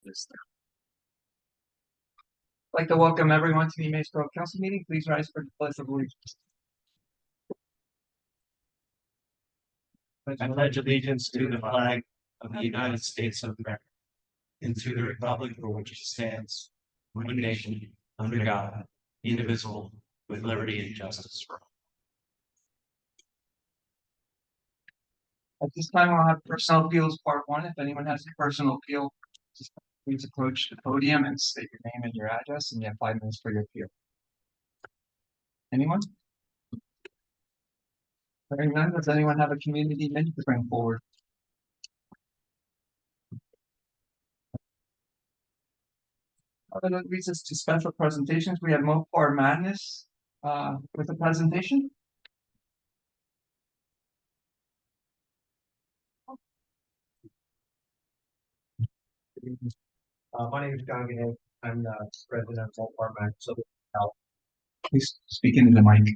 I'd like to welcome everyone to the Mace Borough Council meeting. Please rise for the pledge of allegiance. I pledge allegiance to the flag of the United States of America and to the republic for which it stands, one nation, under God, indivisible, with liberty and justice for all. At this time, I'll have personal appeals part 1. If anyone has a personal appeal, just please approach the podium and state your name and your address, and you have 5 minutes for your appeal. Anyone? Hearing none, does anyone have a community minute to bring forward? That leads us to special presentations. We have Mopar Madness with a presentation. My name is John Gay. I'm the president of Mopar Madness. Please speak into the mic.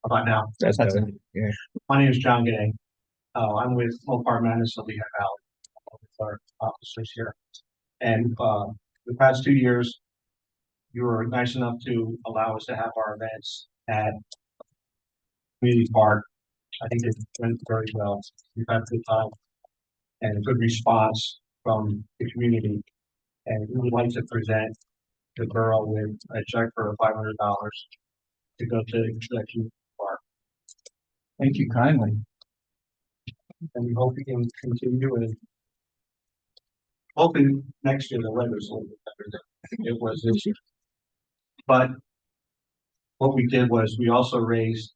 How about now? That's it. Yeah. My name is John Gay. I'm with Mopar Madness of Lehigh Valley, with our officers here. And the past 2 years, you were nice enough to allow us to have our events at Community Park. I think it went very well. We've had a good time and a good response from the community. And we would like to present the borough with a check for $500 to go to the community park. Thank you kindly. And we hope we can continue, and hoping next year the weather's a little bit better than it was this year. But what we did was we also raised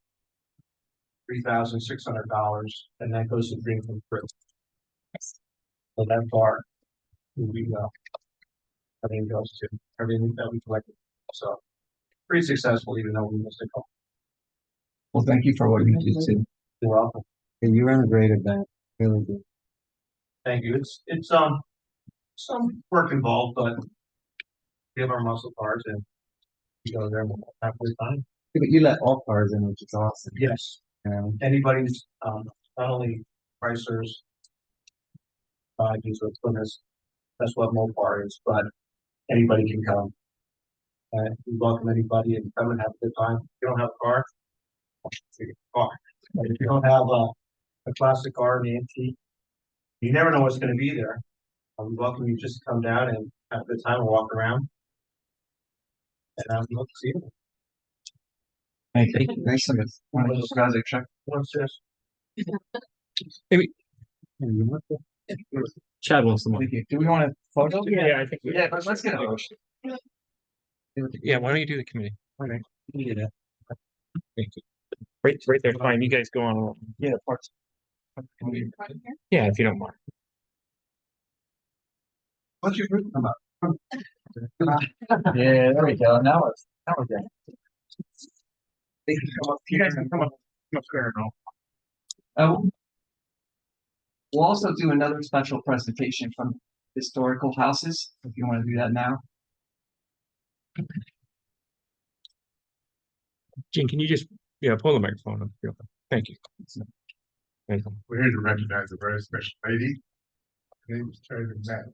$3,600, and that goes to Dream Come True. So that part we everything goes to everything that we collected. So pretty successful, even though we missed a couple. Well, thank you for what you did too. You're welcome. And you ran a great event, really good. Thank you. It's some work involved, but we have our muscle cars and we go there half the time. But you let all cars in, which is awesome. Yes. Yeah. Anybody's not only Chrysler's, Dodges or Plymouth, that's what Mopar is, but anybody can come. And we welcome anybody and come and have a good time. If you don't have a car, take a car. But if you don't have a classic car, an antique, you never know what's going to be there. We welcome you just to come down and have a good time and walk around. And we hope to see you. Thank you. Thanks so much. One of those guys that check. What's this? Chad wants the Thank you. Do we want a photo? Yeah, I think we. Yeah, let's get a Yeah, why don't you do the committee? Okay. You can get it. Thank you. Right there, fine. You guys go on. Yeah, parts. Yeah, if you don't mind. What's your group come up? Yeah, there we go. Now we're good. You guys can come up here and all. We'll also do another special presentation from historical houses, if you want to do that now. Gene, can you just pull the microphone up? Thank you. Thank you. We're here to recognize a very special lady. Her name is Terry McMahon.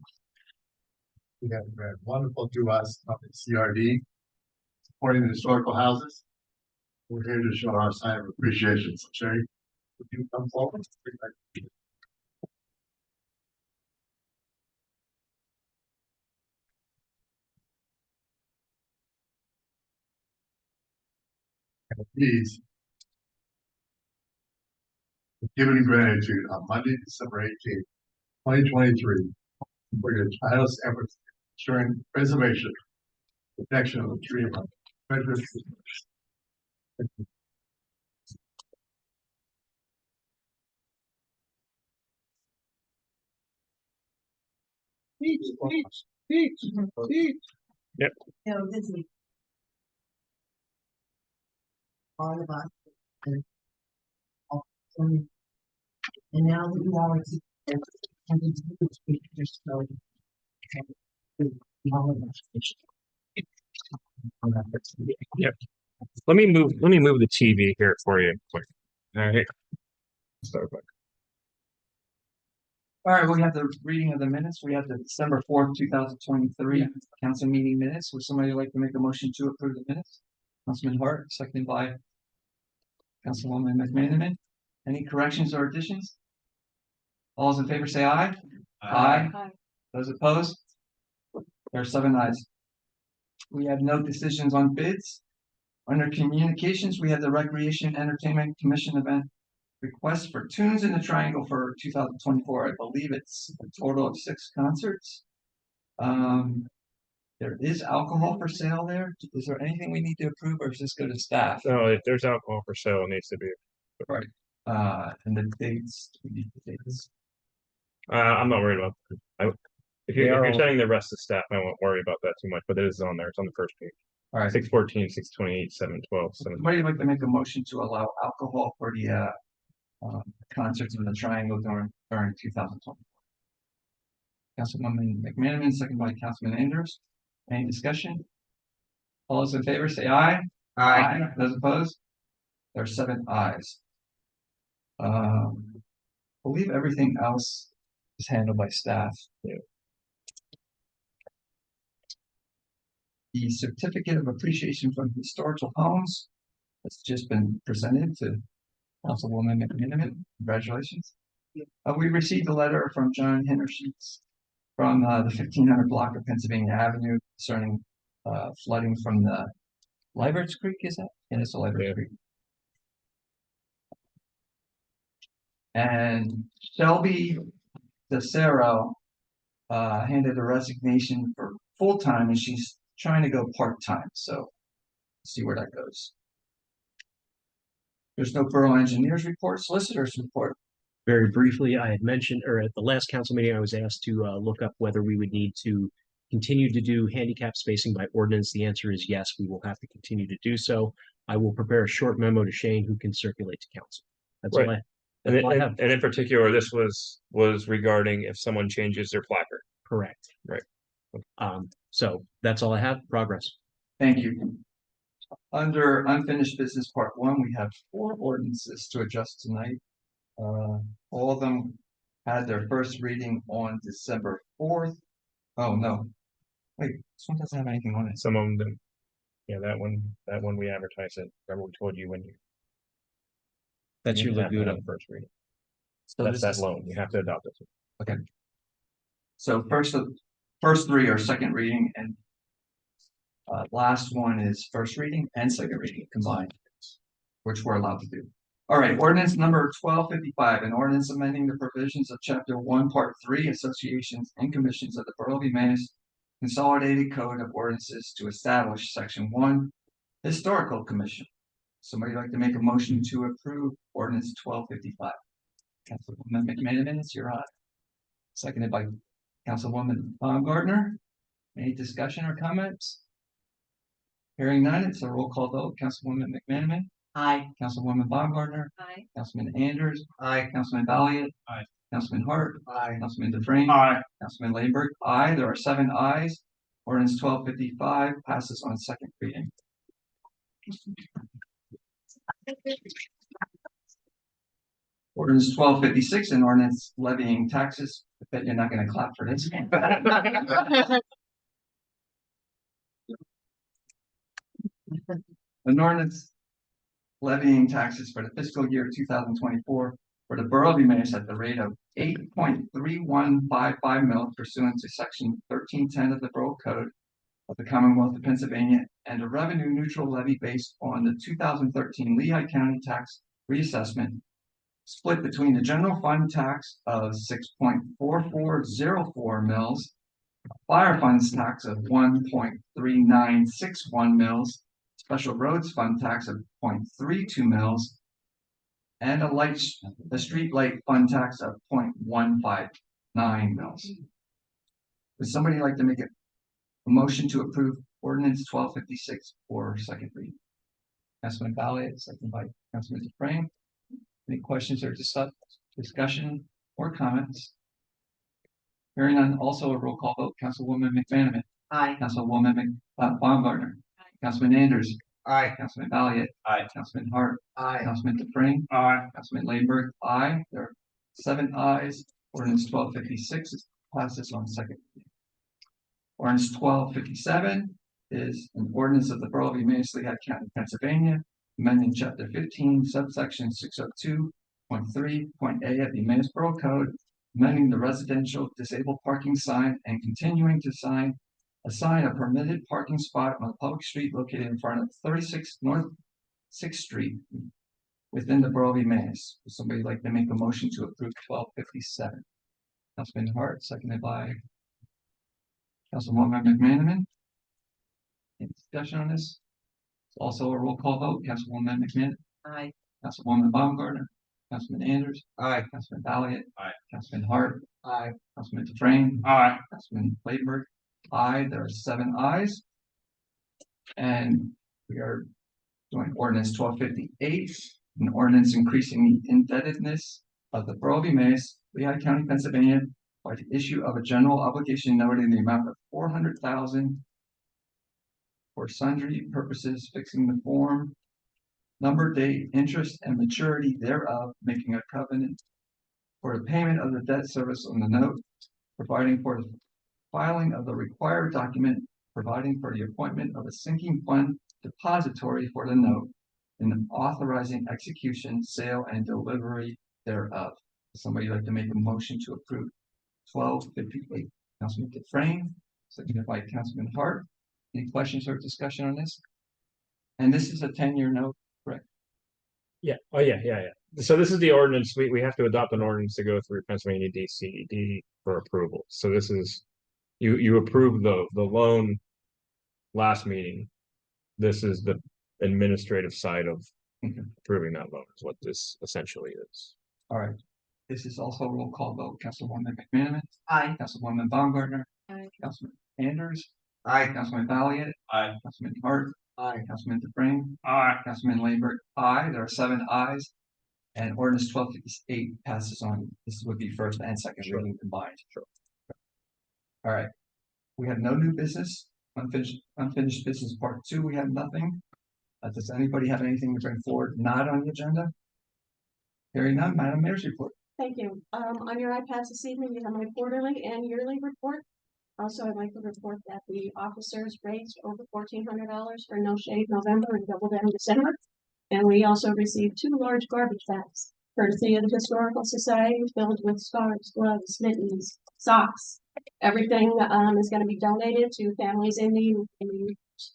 She has been wonderful to us up at CRD, supporting the historical houses. We're here to show our sign of appreciation. So, Terry, would you come forward? Please, given gratitude on Monday, December 18th, 2023, for your tireless efforts ensuring preservation, protection of the tree of life. Treasure. Yep. No, this is all of us. And now that you all are together, and it's good to be just so all of us. Yep. Let me move the TV here for you quick. All right. Sorry about All right, we have the reading of the minutes. We have the December 4th, 2023 council meeting minutes. Would somebody like to make a motion to approve the minutes? Councilman Hart, seconded by Councilwoman McManaman. Any corrections or additions? All those in favor say aye. Aye. Those opposed? There are 7 ayes. We have no decisions on bids. Under communications, we have the Recreation Entertainment Commission event request for Tunes in the Triangle for 2024. I believe it's a total of 6 concerts. There is alcohol for sale there. Is there anything we need to approve, or is this go to staff? No, if there's alcohol for sale, it needs to be. Right. And the dates, we need the dates. I'm not worried about. If They you're are all- sending the rest of staff, I won't worry about that too much. But it is on there. It's on the first page. All right. 614, 628, 712, 7. Somebody like to make a motion to allow alcohol for the concerts in the Triangle during 2020. Councilwoman McManaman, second by Councilman Andrews. Any discussion? All those in favor say aye. Aye. Those opposed? There are 7 ayes. Believe everything else is handled by staff. The certificate of appreciation from historical homes has just been presented to Councilwoman McManaman. Congratulations. We received a letter from John Hintersheets from the 1500 block of Pennsylvania Avenue concerning flooding from the Liberts Creek, is that? And it's a Liberts Yeah. Creek. And Shelby DeCero handed a resignation for full-time, and she's trying to go part-time, so see where that goes. There's no borough engineers report, solicitors report. Very briefly, I had mentioned, or at the last council meeting, I was asked to look up whether we would need to continue to do handicap spacing by ordinance. The answer is yes, we will have to continue to do so. I will prepare a short memo to Shane who can circulate to council. That's all I, And, that's all I have. and in particular, this was regarding if someone changes their placard. Correct. Right. So that's all I have. Progress. Thank you. Under unfinished business part 1, we have 4 ordinances to adjust tonight. All of them had their first reading on December 4th. Oh, no. Wait, this one doesn't have anything on it. Some of them didn't. Yeah, that one we advertised it. Remember we told you when you. That's your you have to have Laguna. the first reading. So That's this that is- loan. You have to adopt it. So first 3 are second reading, and last one is first reading and second reading combined, which we're allowed to do. All right, ordinance number 1255, an ordinance amending the provisions of chapter 1, part 3, associations and commissions of the Borough of Manus Consolidated Code of Ordinances to establish section 1, historical commission. Somebody like to make a motion to approve ordinance 1255? Councilwoman McManaman, it's your honor. Seconded by Councilwoman Baumgartner. Any discussion or comments? Hearing none, it's a roll call vote. Councilwoman McManaman. Aye. Councilwoman Baumgartner. Aye. Councilman Andrews. Aye. Councilman Valiant. Aye. Councilman Hart. Aye. Councilman DeFrame. Aye. Councilman Lambert. Aye. There are 7 ayes. Ordinance 1255 passes on second reading. Ordinance 1256, an ordinance levying taxes. I bet you're not going to clap for this. An ordinance levying taxes for the fiscal year 2024 for the Borough of Manus at the rate of 8.3155 mils pursuant to section 1310 of the Borough Code of the Commonwealth of Pennsylvania, and a revenue neutral levy based on the 2013 Lehigh County tax reassessment split between the general fund tax of 6.4404 mils, fire funds tax of 1.3961 mils, special roads fund tax of 0.32 mils, and a street light fund tax of 0.159 mils. Would somebody like to make a motion to approve ordinance 1256 for second reading? Councilman Valiant, second by Councilman DeFrame. Any questions or discussion or comments? Hearing none, also a roll call vote. Councilwoman McManaman. Aye. Councilwoman Baumgartner. Councilman Andrews. Aye. Councilman Valiant. Aye. Councilman Hart. Aye. Councilman DeFrame. Aye. Councilman Lambert. Aye. There are 7 ayes. Ordinance 1256 passes on second. reading. Ordinance 1257 is an ordinance of the Borough of Emmaus, Lehigh County, Pennsylvania, amending chapter 15, subsection 602.3.a of the Emmaus Borough Code, amending the residential disabled parking sign and continuing to assign a permitted parking spot on a public street located in front of 36 North 6th Street within the Borough of Emmaus. Would somebody like to make a motion to approve 1257? Councilman Hart, seconded by Councilwoman McManaman. Any discussion on this? It's also a roll call vote. Councilwoman McMahon. Aye. Councilwoman Baumgartner. Councilman Anders. Aye. Councilman Valiant. Aye. Councilman Hart. Aye. Councilman Dufrain. Aye. Councilman Layberg. Aye. There are 7 ayes. And we are doing ordinance 1258, an ordinance increasing the indebtedness of the Borough of Emmaus, Lehigh County, Pennsylvania, by the issue of a general obligation note in the amount of $400,000 for sundry purposes, fixing the form, number, date, interest, and maturity thereof, making a covenant for the payment of the debt service on the note, providing for the filing of the required document, providing for the appointment of a sinking fund depository for the note, and authorizing execution, sale, and delivery thereof. Would somebody like to make a motion to approve 1258? Councilman Dufrain, seconded by Councilman Hart. Any questions or discussion on this? And this is a 10-year note, correct? Yeah, oh, yeah. So this is the ordinance, we have to adopt an ordinance to go through Pennsylvania DCD for approval. So this is, you approved the loan last meeting. This is the administrative side of Okay. approving that loan is what this essentially is. All right. This is also a roll call vote. Councilwoman McManaman. Aye. Councilwoman Baumgartner. Aye. Councilman Anders. Aye. Councilman Valiant. Aye. Councilman Hart. Aye. Councilman Dufrain. Aye. Councilman Layberg. Aye. There are 7 ayes. And ordinance 1258 passes on. This would be first and second reading combined. Sure. All right. We have no new business. Unfinished business part 2. We have nothing. Does anybody have anything to bring forward not on the agenda? Hearing none, Madam Mayor's report. Thank you. On your iPads this evening, you have my quarterly and yearly report. Also, I'd like to report that the officers raised over $1,400 for No Shade November and Double Down December. And we also received 2 large garbage bags courtesy of the Historical Society, filled with scarves, gloves, mittens, socks. Everything is going to be donated to families in the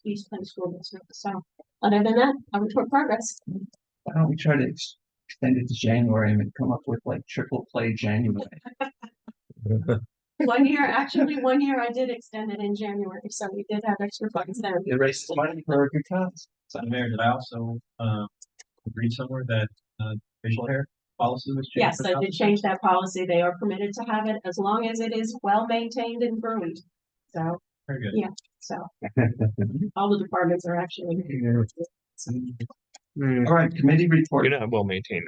East Penn School District. So other than that, I'll report progress. Why don't we try to extend it to January and come up with like triple play January? 1 year, actually 1 year I did extend it in January, so we did have extra funds then. It raises money for a good cause. So Mayor, did I also, read somewhere that, facial hair policy was changed? Yes, I did change that policy. They are permitted to have it as long as it is well maintained and groomed. So, Very good. yeah, so all the departments are actually. All right, committee report. You're not well maintained.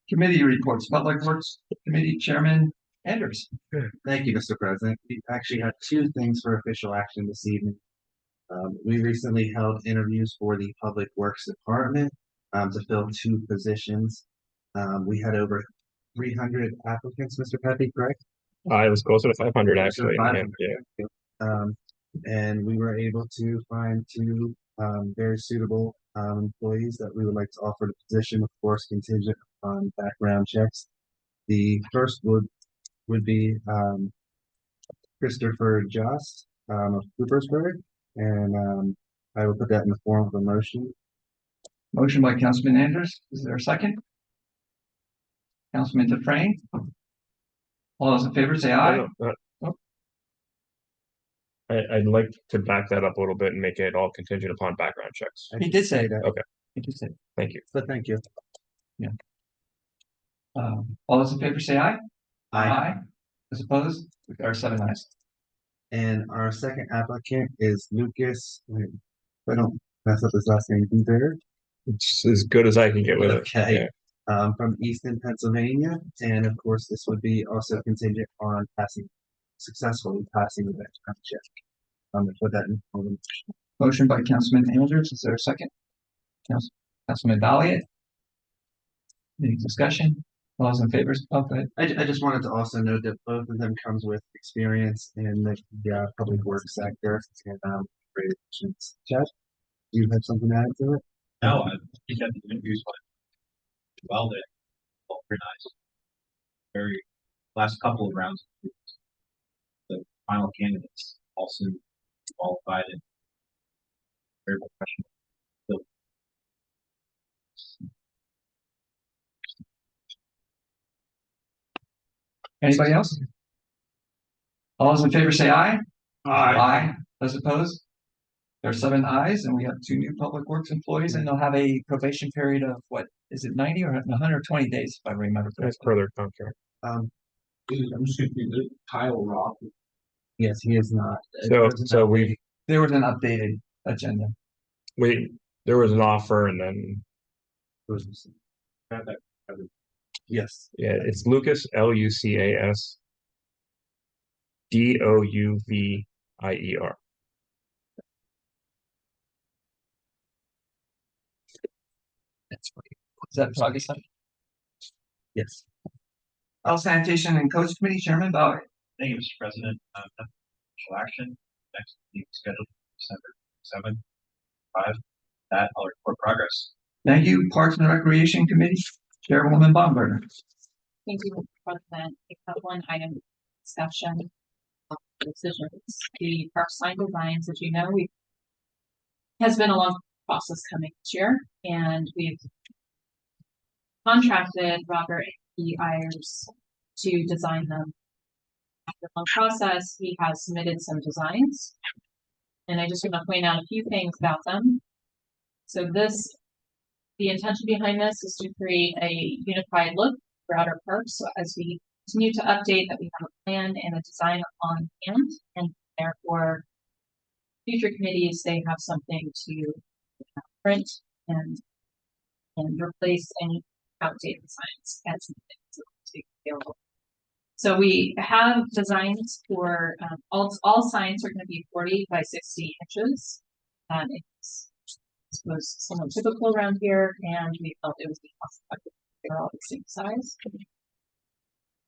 Committee reports. Public Works Committee Chairman Anders. Thank you, Mr. President. We actually had 2 things for official action this evening. We recently held interviews for the Public Works Department to fill 2 positions. We had over 300 applicants, Mr. Pepe, correct? It was closer to 500 Closer to actually. 500. Yeah. And we were able to find 2 very suitable employees that we would like to offer the position, of course, contingent on background checks. The first would be Christopher Just of Coopersburg, and I will put that in the form of a motion. Motion by Councilman Anders. Is there a second? Councilman Dufrain. All those in favor say aye. I'd like to back that up a little bit and make it all contingent upon background checks. He did say that. Okay. He did say. Thank you. But thank you. All those in favor say aye. As opposed, there are 7 ayes. And our second applicant is Lucas. Wait, if I don't mess up his last name, Beaver. It's as good as I can get with it. Okay. Yeah. From Easton, Pennsylvania, and of course, this would be also contingent on successfully passing the background check. Put that in. Motion by Councilman Anders. Is there a second? Councilman Valiant. Any discussion? All those in favor? Oh, go ahead. I just wanted to also note that both of them comes with experience in the public works sector and great additions. Chad, do you have something to add to it? No, I think that the interviews went well, they all very nice. Very, last couple of rounds, the final candidates also qualified and very professional. Anybody else? All those in favor say aye. Aye. Aye. Those opposed? There are 7 ayes, and we have 2 new public works employees, and they'll have a probation period of what, is it 90 or 120 days, if I remember That's correctly? per their contract. I'm just gonna do Kyle Roth. Yes, he is not. So we There was an updated agenda. there was an offer and then Yes. yeah, it's Lucas Lucas Douvier. That's funny. Is that Froggy? Yes. Health Sanitation and Codes Committee Chairman Bauer. Thank you, Mr. President. Official action, next meeting scheduled December 7th, 5. That I'll report progress. Thank you. Parks and Recreation Committee Chairwoman Baumgartner. Thank you, Mr. President. I have one item discussion of decisions. The park sign designs, as you know, has been a long process coming this year, and we've contracted Robert E. Ayers to design them. After a long process, he has submitted some designs, and I just want to point out a few things about them. So the intention behind this is to create a unified look throughout our park. So as we continue to update, that we have a plan and a design on hand, and therefore future committees, they have something to print and replace any outdated signs as available. So we have designs for all signs are going to be 40 by 60 inches. It's I suppose somewhat typical around here, and we felt it was cost effective. They're all the same size.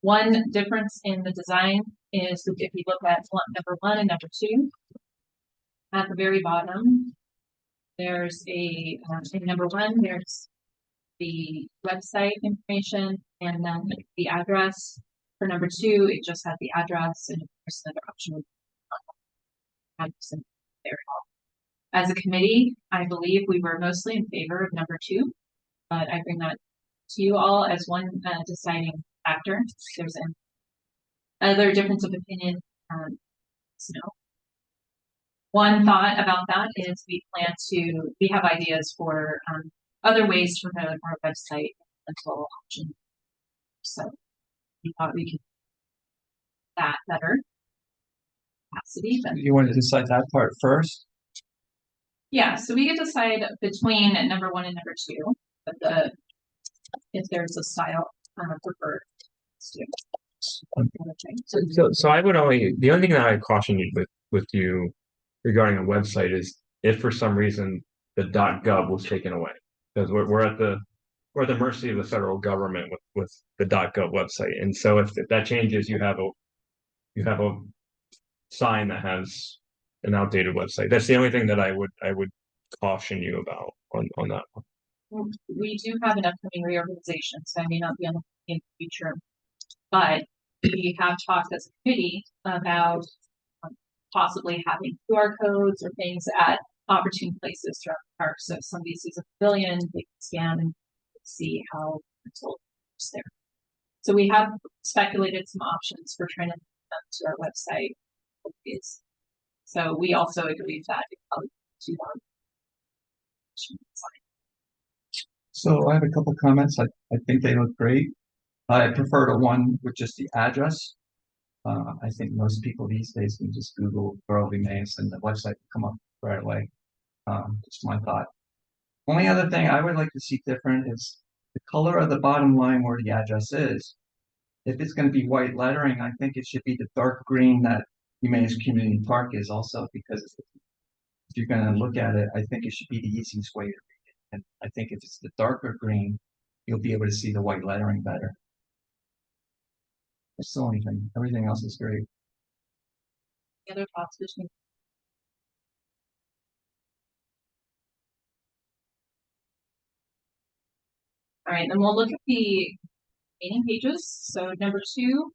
One difference in the design is that if you look at number 1 and number 2, at the very bottom, there's in number 1, there's the website information, and then the address. For number 2, it just had the address, and of course another option would be there. As a committee, I believe we were mostly in favor of number 2, but I bring that to you all as one deciding factor. There's another difference of opinion. No. One thought about that is we have ideas for other ways to promote our website rental option. So we thought we could that better capacity. You want to decide that part first? Yeah, so we could decide between number 1 and number 2, but if there's a style preferred. So I would the only thing that I caution you with you regarding a website is if for some reason the .gov was taken away, because we're at the mercy of the federal government with the .gov website, and so if that changes, you have a sign that has an outdated website. That's the only thing that I would caution you about on that one. We do have an upcoming reorganization, so I may not be on in the future, but we have talked as a committee about possibly having QR codes or things at opportune places throughout the park. So if somebody sees a pavilion, they can scan and see how it's sold there. So we have speculated some options for trying to them to our website. So we also agree that it probably too long. So I have a couple comments. I think they look great. I prefer the one with just the address. I think most people these days can just Google Burlby Maze and the website will come up right away. Just my thought. Only other thing I would like to see different is the color of the bottom line where the address is. If it's going to be white lettering, I think it should be the dark green that Humane Community Park is also, because if you're going to look at it, I think it should be the easiest way to read it. And I think if it's the darker green, you'll be able to see the white lettering better. That's the only thing. Everything else is great. The other thoughts between. All right, then we'll look at the remaining pages. So number 2.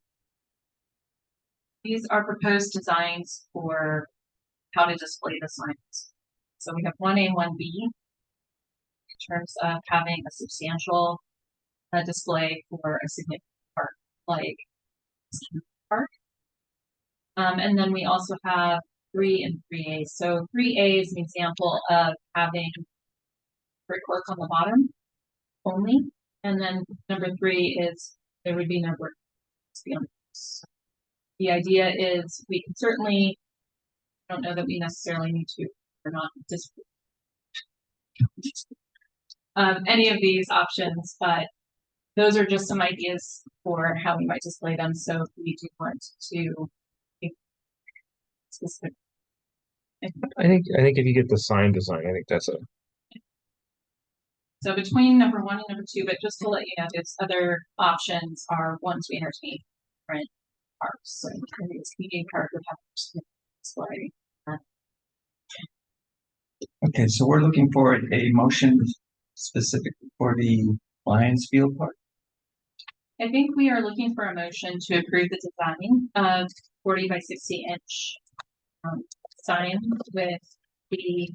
These are proposed designs for how to display the signs. So we have 1A, 1B in terms of having a substantial display for a significant park like park. And then we also have 3 and 3A. So 3A is an example of having brickwork on the bottom only. And then number 3 is there would be no brick. The idea is we can certainly, I don't know that we necessarily need to or not display any of these options, but those are just some ideas for how we might display them. So if we do want to be specific. I think if you get the sign design, I think that's a So between number 1 and number 2, but just to let you know, its other options are ones we entertain different parks. So the community park would have display. Okay, so we're looking for a motion specifically for the Lions Field Park. I think we are looking for a motion to approve the design of 40 by 60 inch sign with the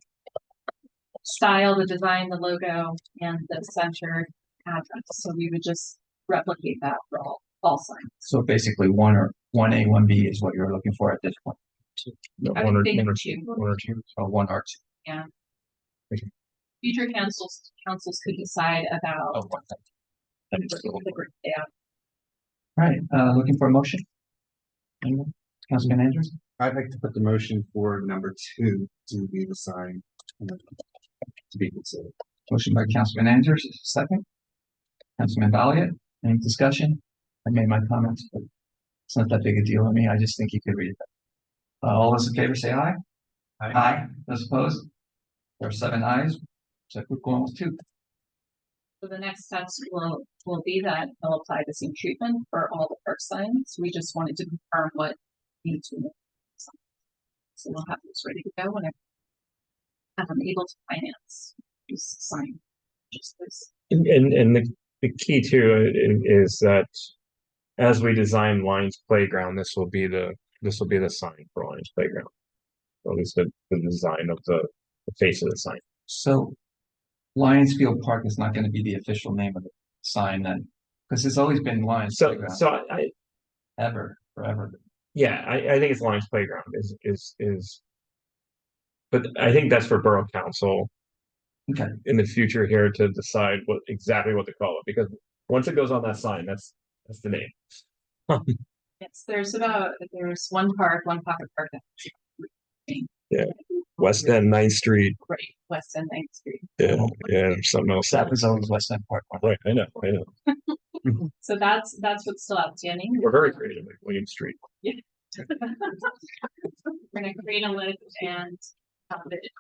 style, the design, the logo, and the center address. So we would just replicate that for all signs. So basically 1A, 1B is what you're looking for at this point. no, I one would or think one or two. two, one or two. So 1 or 2. Yeah. Okay. Future councils could decide about Oh, one thing. the group layout. All right, looking for a motion? Anyone? Councilman Andrews? I'd like to put the motion for number 2 to be the sign to be considered. Motion by Councilman Andrews, is there a second. Councilman Valiant, any discussion? I made my comments, but it's not that big a deal to me. I just think you could read it. All those in favor say aye. Aye. Those opposed? There are 7 ayes. So we're going with 2. So the next steps will be that they'll apply the same treatment for all the park signs. We just wanted to confirm what needs to be. So we'll have this ready to go whenever I'm able to finance this sign. Just this. And the key too is that as we design Lions Playground, this will be the sign for Lions Playground. Or at least the design of the face of the sign. So Lions Field Park is not going to be the official name of the sign then, because it's always been Lions So Playground. so I Forever. yeah, I think it's Lions Playground is but I think that's for Borough Council Okay. in the future here to decide exactly what to call it, because once it goes on that sign, that's the name. Yes, there's one pocket park. Yeah. West End 9th Street. Right, West End 9th Street. Yeah, there's something else. That was always West End Park. Right, I know. So that's what's still outstanding. We're very creative at William Street. We're gonna create a list and have it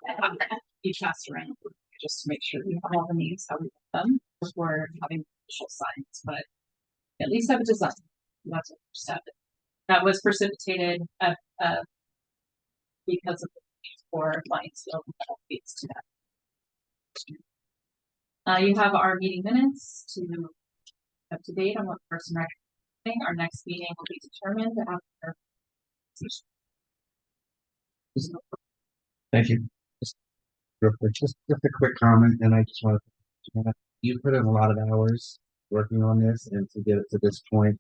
be passed around just to make sure we have all the names how we put them before having official signs, but at least have a design. That's what we're step. That was precipitated because of the need for Lions Field updates to that. You have our meeting minutes to up to date on what person recommending. Our next meeting will be determined after. Thank you. Real quick, just a quick comment, and I just want to, you put in a lot of hours working on this and to get it to this point,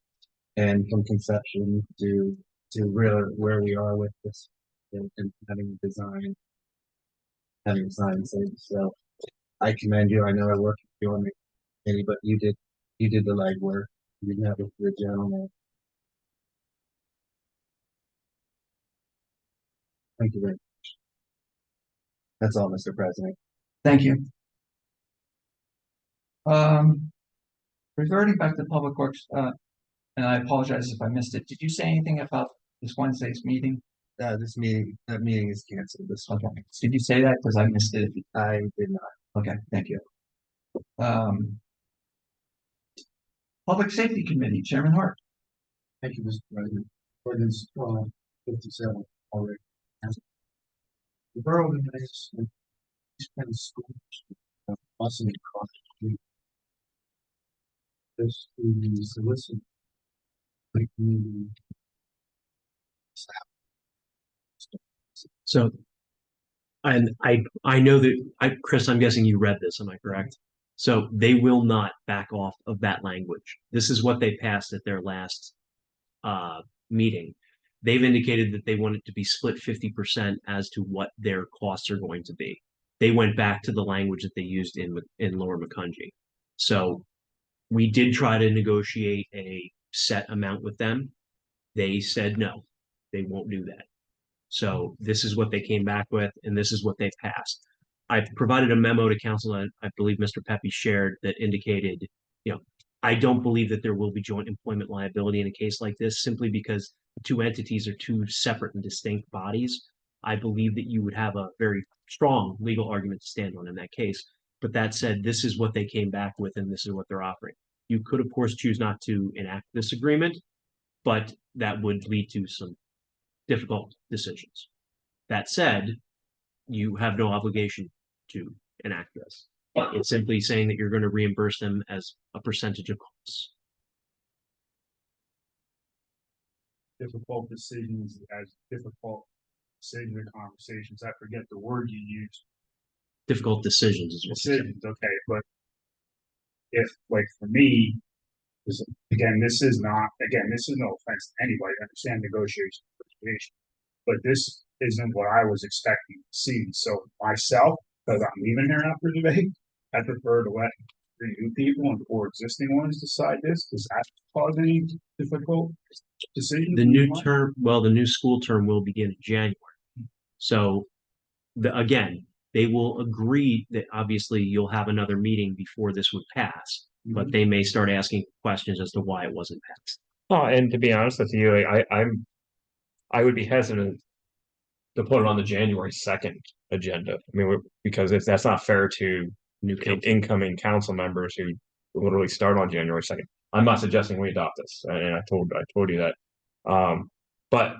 and from conception to really where we are with this and having design, having signs. So I commend you. I know I worked with you on it, but you did the legwork. You met with the gentleman. Thank you very much. That's all, Mr. President. Thank you. Reverting back to Public Works, and I apologize if I missed it. Did you say anything about this Wednesday's meeting? That meeting is canceled this one. Okay. Did you say that? Because I missed it. I did not. Okay, thank you. Public Safety Committee, Chairman Hart. Thank you, Mr. President. Ordinance 57 already. The borough is spend school busing across the street. This is solicit. The community. So. And I know that, Chris, I'm guessing you read this, am I correct? So they will not back off of that language. This is what they passed at their last meeting. They've indicated that they want it to be split 50% as to what their costs are going to be. They went back to the language that they used in Lower Macungie. So we did try to negotiate a set amount with them. They said no, they won't do that. So this is what they came back with, and this is what they've passed. I've provided a memo to council that I believe Mr. Pepe shared that indicated, I don't believe that there will be joint employment liability in a case like this, simply because the two entities are two separate and distinct bodies. I believe that you would have a very strong legal argument to stand on in that case. But that said, this is what they came back with, and this is what they're offering. You could, of course, choose not to enact this agreement, but that would lead to some difficult decisions. That said, you have no obligation to enact this. It's simply saying that you're going to reimburse them as a percentage of costs. Difficult decisions as difficult decision conversations. I forget the word you used. Difficult decisions is what Decisions, okay, but if, like, for me, this is no offense to anybody, I understand negotiation, but this isn't what I was expecting to see. So myself, because I'm leaving here after today, I prefer to let the new people and 4 existing ones decide this. Does that cause any difficult decisions? The new term, well, the new school term will begin in January. So again, they will agree that obviously you'll have another meeting before this would pass, but they may start asking questions as to why it wasn't passed. Oh, and to be honest with you, I would be hesitant to put it on the January 2nd agenda. I mean, because that's not fair to New council. incoming council members who literally start on January 2nd. I'm not suggesting we adopt this, and I told you that. But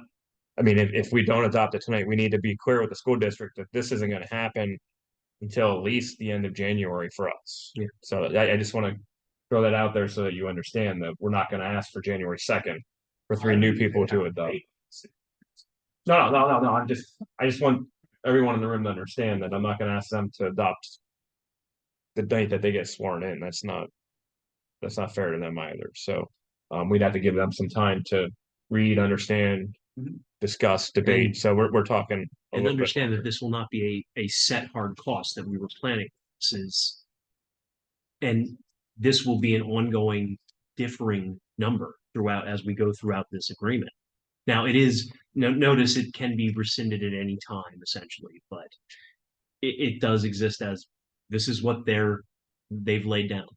I mean, if we don't adopt it tonight, we need to be clear with the school district that this isn't going to happen until at least the end of January for us. Yeah. So I just want to throw that out there so that you understand that we're not going to ask for January 2nd for 3 new people to adopt. No. I just want everyone in the room to understand that I'm not going to ask them to adopt the date that they get sworn in. That's not fair to them either. So we'd have to give them some time to read, understand, discuss, debate. So we're talking. And understand that this will not be a set hard cost that we were planning. And this will be an ongoing differing number throughout as we go throughout this agreement. Now it is, notice it can be rescinded at any time essentially, but it does exist as this is what they've laid down.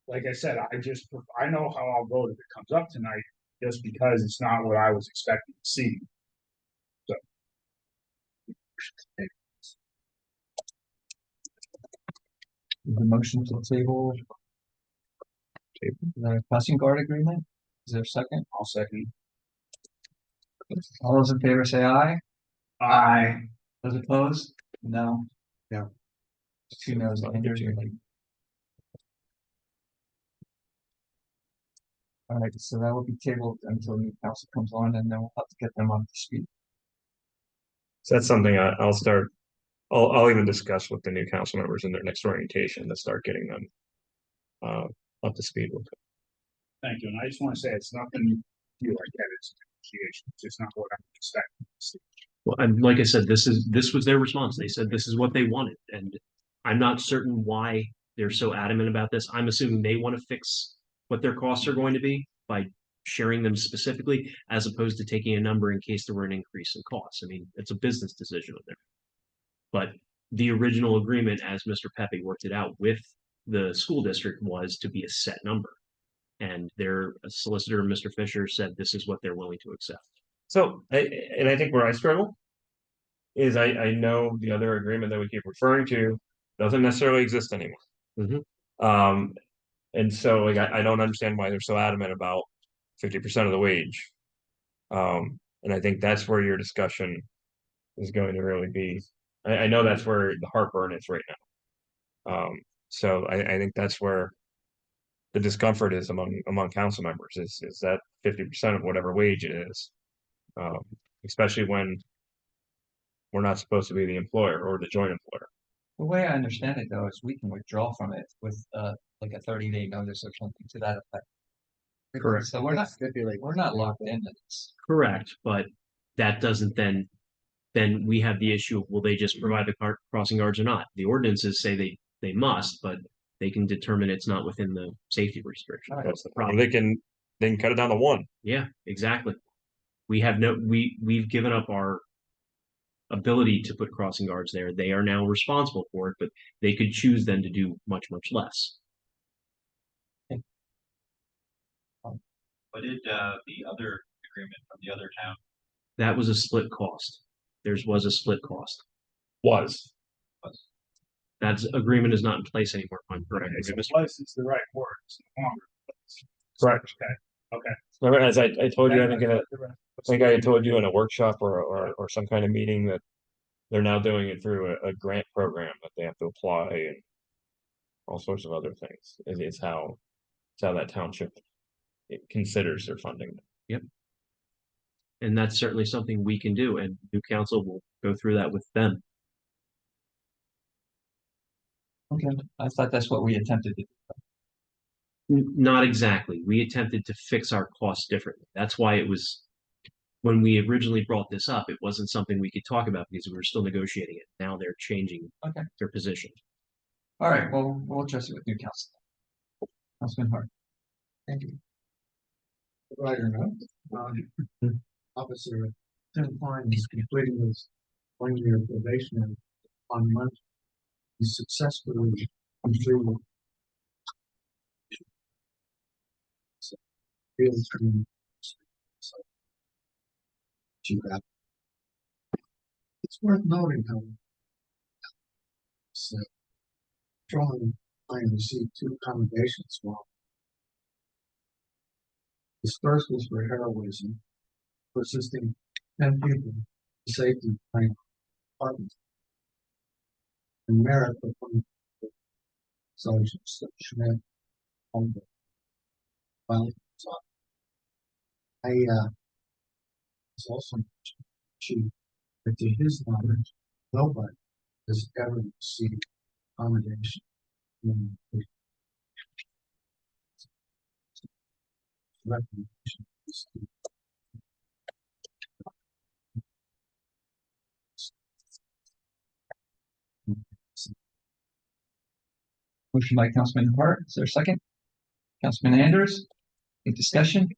Like I said, I know how I'll vote if it comes up tonight, just because it's not what I was expecting to see. So. The motion to table. The crossing guard agreement, is there a second? I'll second. All those in favor say aye. Aye. Those opposed? No. No. 2 no's. All right, so that will be tabled until new council comes on, and then we'll have to get them up to speed. So that's something I'll start. I'll even discuss with the new council members in their next orientation to start getting them up to speed with it. Thank you, and I just want to say it's nothing you like that. It's negotiation. It's just not what I'm expecting to see. Well, and like I said, this was their response. They said this is what they wanted, and I'm not certain why they're so adamant about this. I'm assuming they want to fix what their costs are going to be by sharing them specifically, as opposed to taking a number in case there were an increase in costs. I mean, it's a business decision on there. But the original agreement, as Mr. Pepe worked it out with the school district, was to be a set number. And their solicitor, Mr. Fisher, said this is what they're willing to accept. So, and I think where I struggle is I know the other agreement that we keep referring to doesn't necessarily exist anymore. Mhm. Um, and so like I don't understand why they're so adamant about 50% of the wage. And I think that's where your discussion is going to really be. I know that's where the heartburn is right now. So I think that's where the discomfort is among council members is that 50% of whatever wage it is. Um, especially when we're not supposed to be the employer or the joint employer. The way I understand it though, is we can withdraw from it with, like a 30-day notice or something to that effect. Correct. So we're not locked into this. Correct, but that doesn't then we have the issue of will they just provide the crossing guards or not? The ordinances say they must, but they can determine it's not within the safety restriction. Right. That's the Or problem. they can cut it down to one. Yeah, exactly. We've given up our ability to put crossing guards there. They are now responsible for it, but they could choose then to do much, much less. What did, the other agreement from the other town? That was a split cost. Theirs was a split cost. Was. That agreement is not in place anymore. if I'm correct. Plus, it's the right word. It's no longer. Correct. Okay. Remember, as I told you, I think I had told you in a workshop or some kind of meeting that they're now doing it through a grant program that they have to apply and all sorts of other things. It's how that township considers their funding. And that's certainly something we can do, and new council will go through that with them. Okay, I thought that's what we attempted to do. Not exactly. We attempted to fix our costs differently. That's why it was, when we originally brought this up, it wasn't something we could talk about because we were still negotiating it. Now they're changing their position. All right, well, we'll address it with new council. Councilman Hart. Thank you. Right or not, Officer Tim Klein is completing his 1-year probation on Monday. He successfully completed field training. So, it's worth noting, however, so, Patrolman Klein received 2 commendations while his first was for heroism, for assisting 10 people to safety training department. And merit for Sergeant Schmidt on the violence. I was also chief, but to his knowledge, nobody has ever received accommodation in the recognition. Motion by Councilman Hart, is there a second? Councilman Anders, any discussion?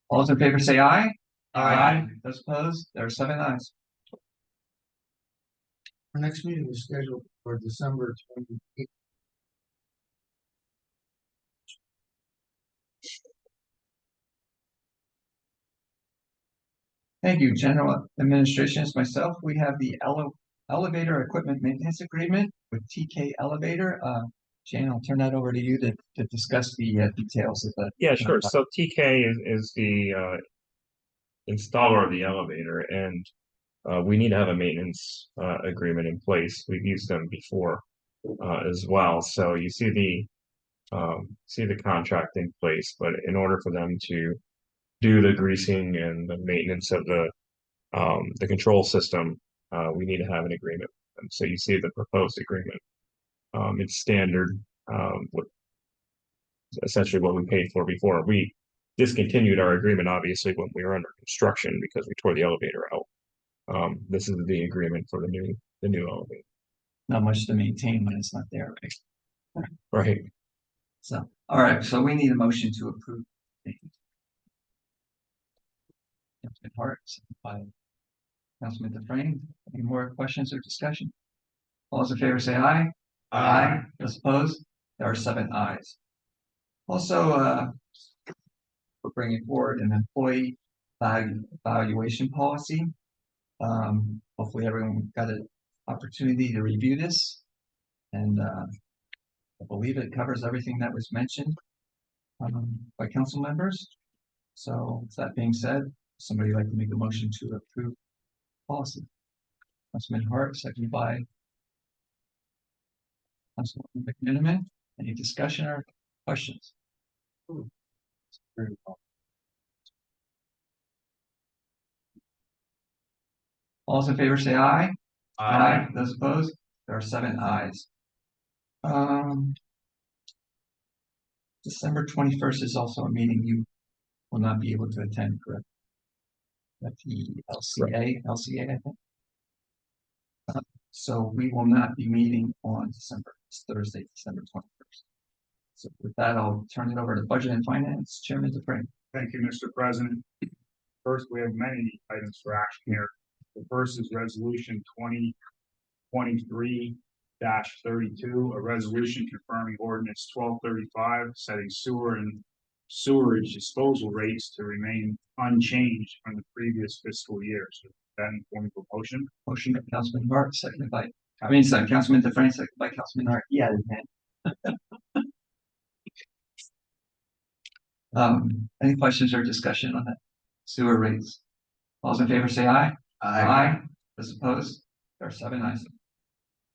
All those in favor say aye. Aye. Those opposed, there are 7 ayes. Our next meeting is scheduled for December 28th. Thank you. General Administration is myself. We have the elevator equipment maintenance agreement with TK Elevator. Jane, I'll turn that over to you to discuss the details of the. Yeah, sure. So TK is the installer of the elevator, and we need to have a maintenance agreement in place. We've used them before as well. So you see the contract in place, but in order for them to do the greasing and the maintenance of the control system, we need to have an agreement with them. So you see the proposed agreement. It's standard, with essentially what we paid for before. We discontinued our agreement, obviously, when we were under construction because we tore the elevator out. This is the agreement for the new elevator. Not much to maintain when it's not there, right? Right. So, all right, so we need a motion to approve. Councilman Hart, second by Councilman Dufresne. Any more questions or discussion? All those in favor say aye. Aye. Those opposed? There are 7 ayes. Also, we're bringing forward an employee valuation policy. Hopefully everyone got an opportunity to review this. And I believe it covers everything that was mentioned by council members. So with that being said, somebody like to make a motion to approve policy. Councilman Hart, seconded by Councilman McMiniman. Any discussion or questions? All those in favor say aye. Aye. Those opposed? There are 7 ayes. December 21st is also a meeting you will not be able to attend, correct? At the LCA, I think. So we will not be meeting on Thursday, December 21st. So with that, I'll turn it over to Budget and Finance, Chairman DeFrank. Thank you, Mr. President. First, we have many items for action here. The first is resolution 2023-32, a resolution confirming ordinance 1235, setting sewer and sewerage disposal rates to remain unchanged from the previous fiscal year. So that in form of a motion. Motion by Councilman Hart, seconded by, Councilman DeFrank, seconded by Councilman Hart. Yeah, any questions or discussion on that sewer rates? All those in favor say aye. Aye. Those opposed? There are 7 ayes.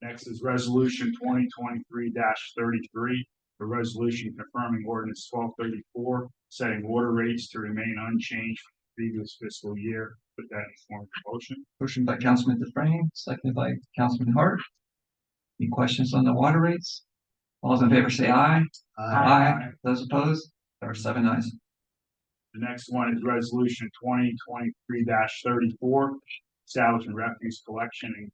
Next is resolution 2023-33, a resolution confirming ordinance 1234, setting water rates to remain unchanged from the previous fiscal year. Put that in form of a motion. Motion by Councilman DeFrank, seconded by Councilman Hart. Any questions on the water rates? All those in favor say aye. Aye. Those opposed? There are 7 ayes. The next one is resolution 2023-34, establishing refuse collection and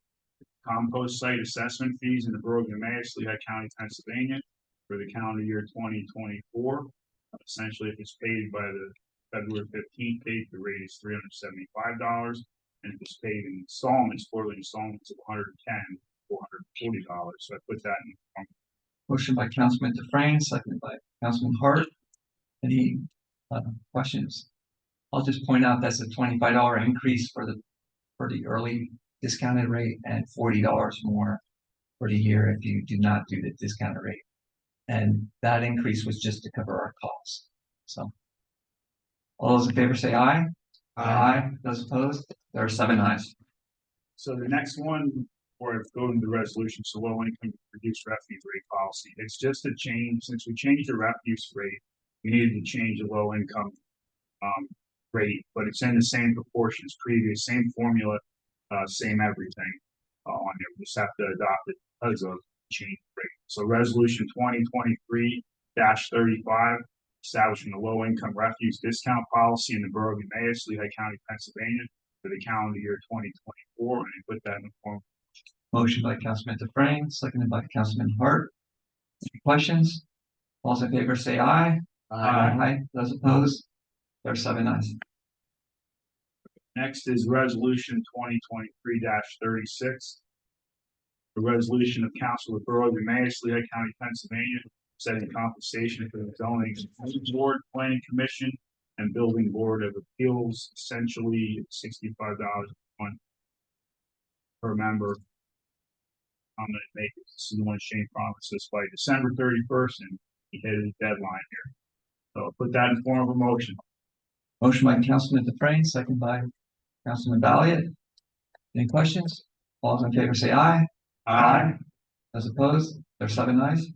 compost site assessment fees in the borough of Emmaus, Lehigh County, Pennsylvania for the calendar year 2024. Essentially, if it's paid by the February 15th date, the rate is $375. And if it's paid in installments, quarterly installments of $110, $440. So I put that in. Motion by Councilman DeFrank, seconded by Councilman Hart. Any questions? I'll just point out that's a $25 increase for the early discounted rate and $40 more for the year if you do not do the discounted rate. And that increase was just to cover our costs. So all those in favor say aye. Aye. Those opposed? There are 7 ayes. So the next one, before I go into the resolution, so low income reduced refuse rate policy. It's just a change. Since we changed the refuse rate, we needed to change the low income rate, but it's in the same proportions previous, same formula, same everything on there. We just have to adopt it because of change rate. So resolution 2023-35, establishing a low income refuse discount policy in the borough of Emmaus, Lehigh County, Pennsylvania for the calendar year 2024, and I put that in the form. Motion by Councilman DeFrank, seconded by Councilman Hart. Any questions? All those in favor say aye. Aye. Those opposed? There are 7 ayes. Next is resolution 2023-36. The resolution of Council of the Borough of Emmaus, Lehigh County, Pennsylvania, setting compensation for the zoning board, planning commission, and building board of appeals, essentially $65 a month per member. I'm going to make it. This is the one Shane promised us by December 31st, and he hit his deadline here. So I'll put that in form of a motion. Motion by Councilman DeFrank, second by Councilman Balliet. Any questions? All those in favor say aye. Aye. Those opposed? There are 7 ayes.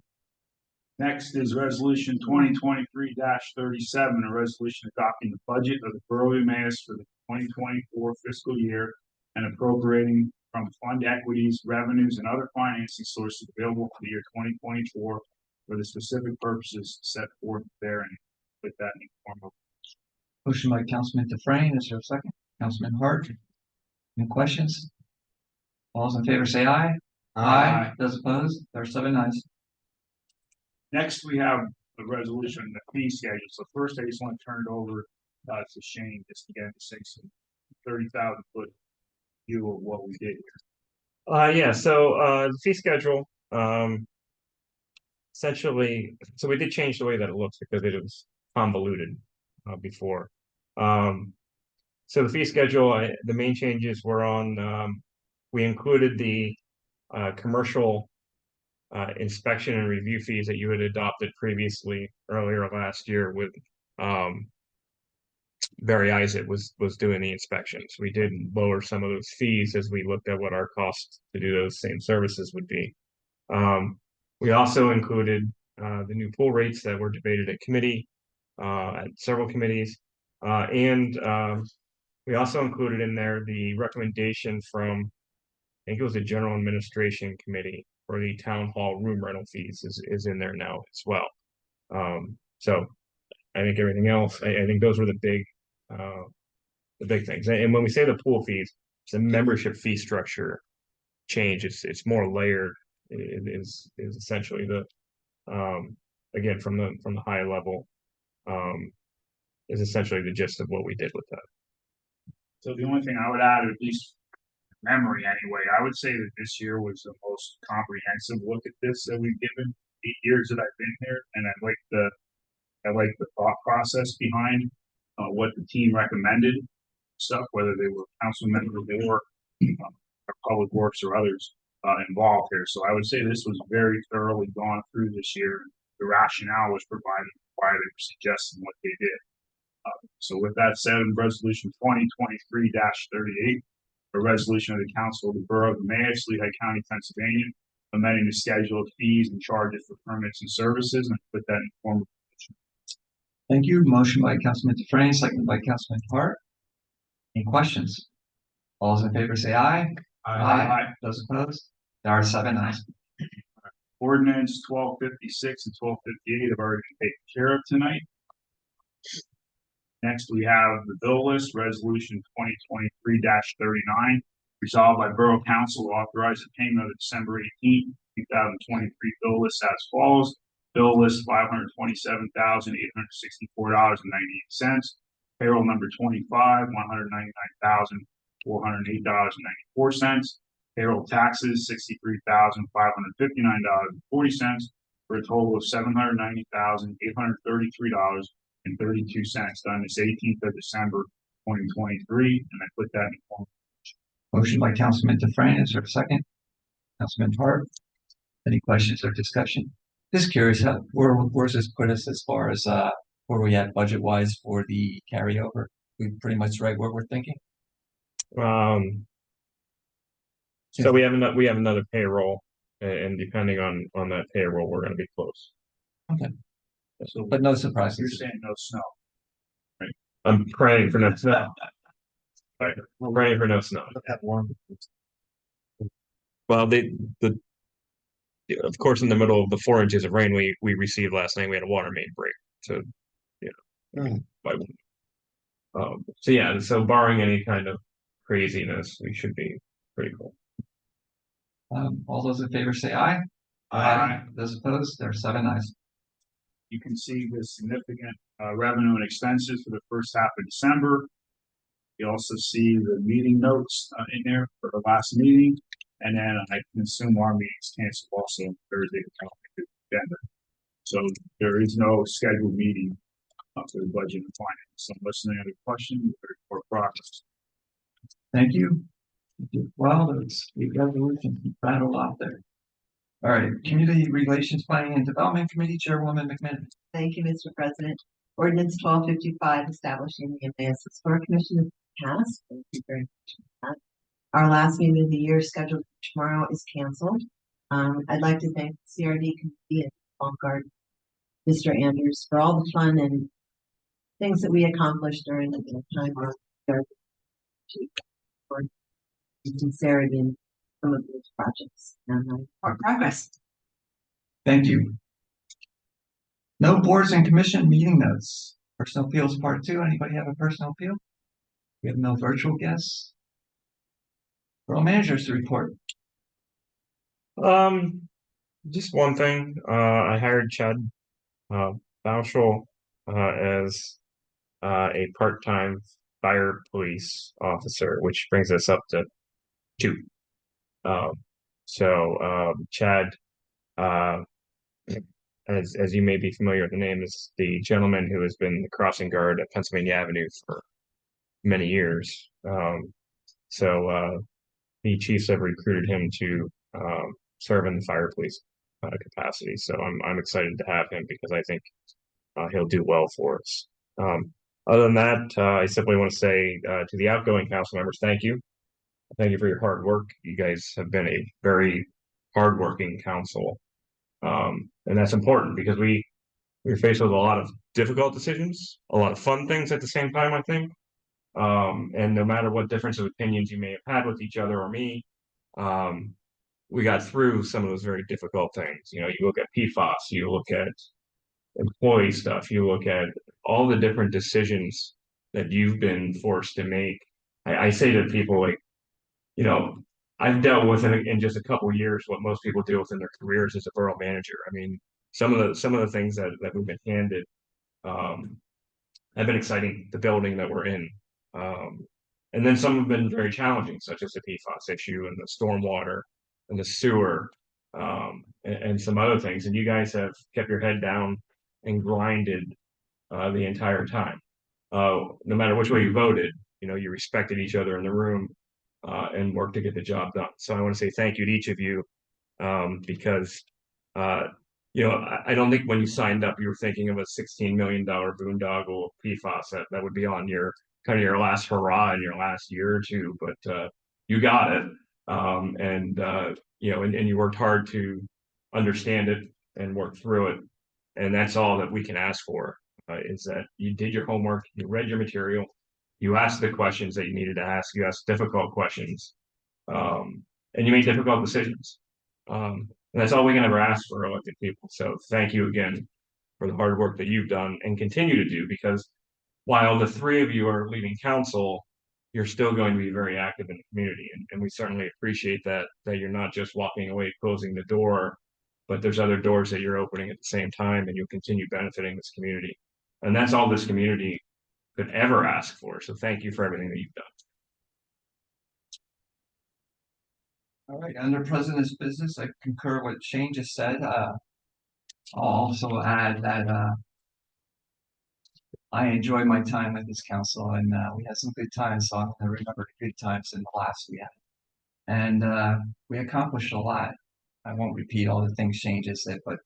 Next is resolution 2023-37, a resolution adopting the budget of the Borough of Emmaus for the 2024 fiscal year and appropriating from fund equities, revenues, and other financing sources available for the year 2024 for the specific purposes set forth therein. Put that in form of. Motion by Councilman DeFrank. Is there a second? Councilman Hart. Any questions? All those in favor say aye. Aye. Those opposed? There are 7 ayes. Next, we have the resolution, the fee schedule. So first, I just want to turn it over to Shane, just again to say some 30,000-foot view of what we did here. Yeah, so the fee schedule, essentially, so we did change the way that it looks because it was convoluted before. So the fee schedule, the main changes were on, we included the commercial inspection and review fees that you had adopted previously earlier last year with Barry Isaac was doing the inspections. We did lower some of those fees as we looked at what our cost to do those same services would be. We also included the new pool rates that were debated at committee, at several committees, and we also included in there the recommendation from, I think it was the General Administration Committee for the town hall room rental fees is in there now as well. So I think everything else, I think those were the big things. And when we say the pool fees, it's a membership fee structure change. It's more layered. It is essentially the again from the high level is essentially the gist of what we did with that. So the only thing I would add, at least memory anyway, I would say that this year was the most comprehensive look at this that we've given 8 years that I've been here, and I like the thought process behind what the team recommended stuff, whether they were council members or public works or others involved here. So I would say this was very thoroughly gone through this year. The rationale was provided why they were suggesting what they did. So with that said, resolution 2023-38, a resolution of the council of the borough of Emmaus, Lehigh County, Pennsylvania, amending the schedule of fees and charges for permits and services, and put that in form of. Thank you. Motion by Councilman Dufresne, seconded by Councilman Hart. Any questions? All those in favor say aye. Those opposed? There are 7 ayes. Ordinance 1256 and 1258 have already been taken care of tonight. Next, we have the bill list, resolution 2023-39, resolved by Borough Council to authorize the payment of the December 18th, 2023 bill list as follows. Bill list $527,864.98. Payroll number 25, $199,408.94. Payroll taxes, $63,559.40, for a total of $790,833.32 done this 18th of December, 2023, and I put that in form. Motion by Councilman Dufresne. Is there a second? Councilman Hart. Any questions or discussion? Just curious, where's this put us as far as where we at budget wise for the carryover? We pretty much right where we're thinking. So we have another payroll, and depending on that payroll, we're going to be close. Okay. So, But no surprises. you're saying no snow. I'm praying for no snow. I'm praying for no snow. Well, of course, in the middle of the 4 inches of rain we received last night, we had a water main break. So, so yeah, so barring any kind of craziness, we should be pretty cool. All those in favor say aye. Those opposed? There are 7 ayes. You can see the significant revenue and expenses for the first half of December. You also see the meeting notes in there for the last meeting, and then I can assume our meeting's canceled also Thursday, the agenda. So there is no scheduled meeting for the budget and finance. So unless any other questions or progress. Thank you. Well, there's the resolution rattled off there. All right, Community Relations Planning and Development Committee Chairwoman McMahon. Thank you, Mr. President. Ordinance 1255 establishing the Emmaus Historic Commission is passed. Thank you very much for that. Our last meeting of the year scheduled for tomorrow is canceled. I'd like to thank the CRD committee and Vanguard, Mr. Andrews, for all the fun and things that we accomplished during the time of sincerity in some of these projects and our progress. Thank you. No boards and commission meeting notes. Personal appeals part 2. Anybody have a personal appeal? We have no virtual guests. Borough managers to report. Just one thing. I hired Chad Bauschel as a part-time fire police officer, which brings us up to 2. Chad, as you may be familiar with the name, is the gentleman who has been the crossing guard at Pennsylvania Avenue for many years. The chiefs have recruited him to serve in the fire police. capacity. So I'm excited to have him because I think he'll do well for us. Other than that, I simply want to say to the outgoing council members, thank you. Thank you for your hard work. You guys have been a very hardworking council. And that's important because we're faced with a lot of difficult decisions, a lot of fun things at the same time, I think. And no matter what difference of opinions you may have had with each other or me, we got through some of those very difficult things. You know, you look at PFAS, you look at employee stuff, you look at all the different decisions that you've been forced to make. I say to people like, you know, I've dealt with in just a couple of years what most people deal with in their careers as a borough manager. I mean, some of the things that we've been handed have been exciting. The building that we're in, and then some have been very challenging, such as the PFAS issue and the stormwater and the sewer, and some other things. And you guys have kept your head down and grinded the entire time. No matter which way you voted, you know, you respected each other in the room and worked to get the job done. So I want to say thank you to each of you because, you know, I don't think when you signed up, you were thinking of a $16 million boondoggle PFAS that would be on your kind of your last hurrah in your last year or two, but you got it. You know, and you worked hard to understand it and work through it. And that's all that we can ask for is that you did your homework, you read your material, you asked the questions that you needed to ask, you asked difficult questions, and you made difficult decisions. And that's all we can ever ask for elected people. So thank you again for the hard work that you've done and continue to do, because while the three of you are leaving council, you're still going to be very active in the community. And we certainly appreciate that you're not just walking away, closing the door, but there's other doors that you're opening at the same time, and you'll continue benefiting this community. And that's all this community could ever ask for. So thank you for everything that you've done. All right, under president's business, I concur with Shane just said. I'll also add that I enjoyed my time with this council, and we had some good times, so I'm gonna remember the good times in the last we had. And we accomplished a lot. I won't repeat all the things Shane just said, but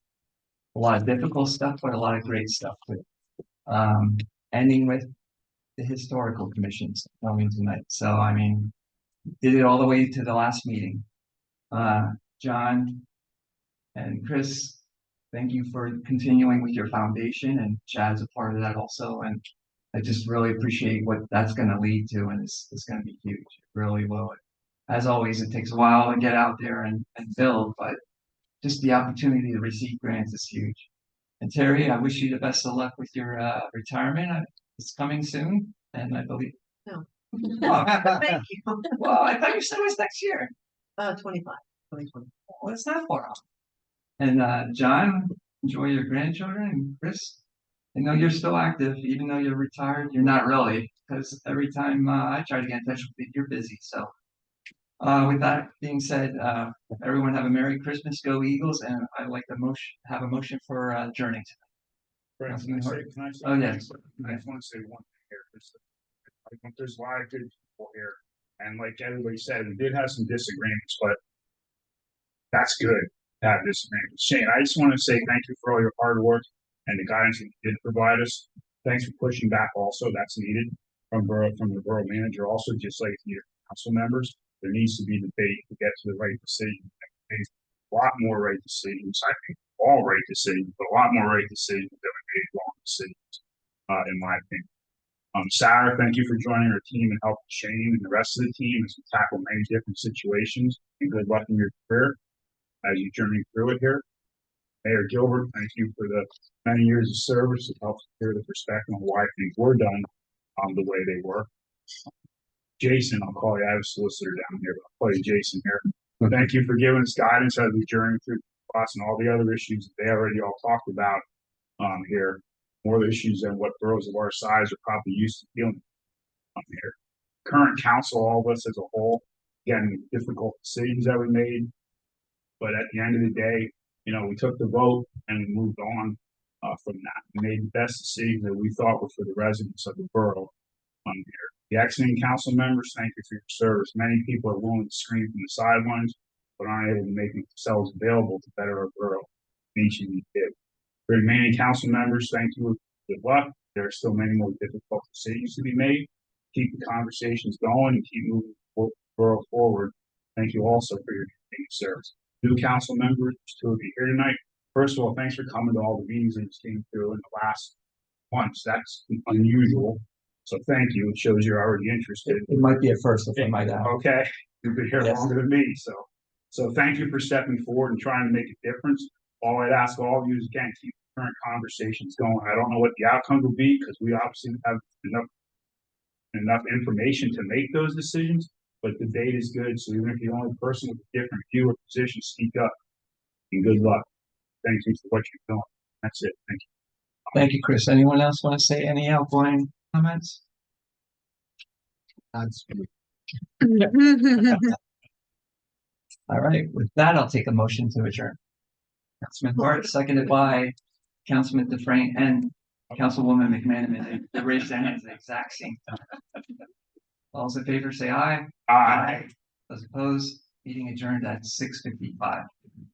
a lot of difficult stuff, but a lot of great stuff too. Ending with the historical commissions coming tonight. So I mean, did it all the way to the last meeting. John and Chris, thank you for continuing with your foundation, and Chad's a part of that also. And I just really appreciate what that's going to lead to, and it's going to be huge. It really will. As always, it takes a while to get out there and build, but just the opportunity to receive grants is huge. And Terry, I wish you the best of luck with your retirement. It's coming soon, and I believe. No. Oh, Thank you. well, I thought you said it was next year. 25, 2020. Well, it's not far off. And John, enjoy your grandchildren. And Chris, I know you're still active, even though you're retired. You're not really, because every time I try to get in touch with you, you're busy. So with that being said, everyone have a Merry Christmas, go Eagles, and I'd like to have a motion for adjourning tonight. Brent, can I say? Oh, yes. I just want to say one thing here. I think there's a lot of good people here. And like everybody said, we did have some disagreements, but that's good to have disagreements. Shane, I just want to say thank you for all your hard work and the guidance that you did provide us. Thanks for pushing back also. That's needed from the borough manager. Also, just like your council members, there needs to be debate to get to the right decision. There's a lot more right decisions. I think all right decisions, but a lot more right decisions than we made wrong decisions, in my opinion. Sarah, thank you for joining our team and helping Shane and the rest of the team as we tackle many different situations. And good luck in your career as you journey through it here. Mayor Gilbert, thank you for the many years of service. It helps clear the perspective on why things were done the way they were. Jason, I'll call you. I have a solicitor down here, but I'll call you Jason here. Thank you for giving us guidance as we journey through class and all the other issues that they already all talked about here. More issues than what boroughs of our size are probably used to dealing with here. Current council, all of us as a whole, again, difficult decisions that we made. But at the end of the day, you know, we took the vote and we moved on from that. We made the best decisions that we thought were for the residents of the borough here. The exiting council members, thank you for your service. Many people are willing to scream from the sidelines, but aren't able to make themselves available to better our borough. Each of you do. For remaining council members, thank you. Good luck. There are still many more difficult decisions to be made. Keep the conversations going and keep moving the borough forward. Thank you also for your continued service. New council members, two of you here tonight. First of all, thanks for coming to all the meetings that just came through in the last months. That's unusual. So thank you. It shows you're already interested. It might be a first, if I might add. Okay, you've been here Yes. longer than me, so thank you for stepping forward and trying to make a difference. All I'd ask all of you is again, keep current conversations going. I don't know what the outcome will be, because we obviously have enough information to make those decisions, but the debate is good, so even if you're the only person with a different view or position, speak up. And good luck. Thank you for what you're doing. That's it. Thank you. Thank you, Chris. Anyone else want to say any outgoing comments? That's All right, with that, I'll take a motion to adjourn. Councilman Hart, seconded by Councilman Dufresne and Councilwoman McManaman. They raised their hands at the exact same time. All those in favor say aye. Aye. Those opposed, meeting adjourned at 6:55.